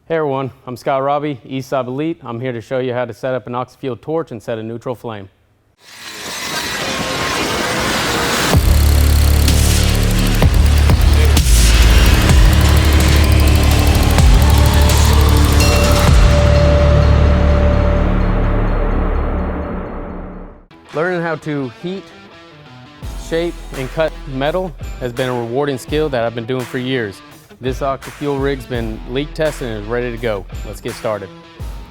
Hey everyone, I'm Scott Raabe, ESAB Elite. I'm here to show you how to set up an oxy-fuel torch and set a neutral flame. Learning how to heat, shape, and cut metal has been a rewarding skill that I've been doing for years. This oxy-fuel rig's been leak tested and is ready to go. Let's get started.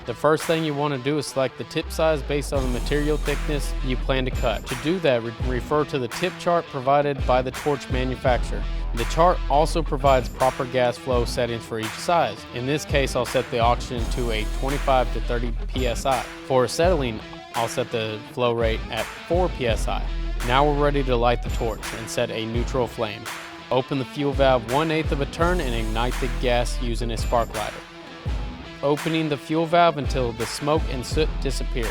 The first thing you want to do is select the tip size based on the material thickness you plan to cut. To do that, refer to the tip chart provided by the torch manufacturer. The chart also provides proper gas flow settings for each size. In this case, I'll set the oxygen to a 25 to 30 psi. For acetylene, I'll set the flow rate at 4 psi. Now we're ready to light the torch and set a neutral flame. Open the fuel valve 1/8 of a turn and ignite the gas using a spark lighter. Opening the fuel valve until the smoke and soot disappear.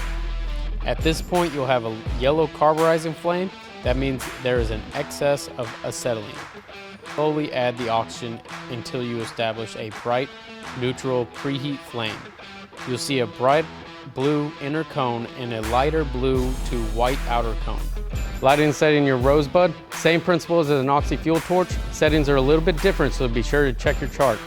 At this point, you'll have a yellow carburizing flame. That means there is an excess of acetylene. Slowly add the oxygen until you establish a bright, neutral preheat flame. You'll see a bright blue inner cone and a lighter blue to white outer cone. Lighting and setting your rosebud, same principles as an oxy-fuel torch. Settings are a little bit different, so be sure to check your chart.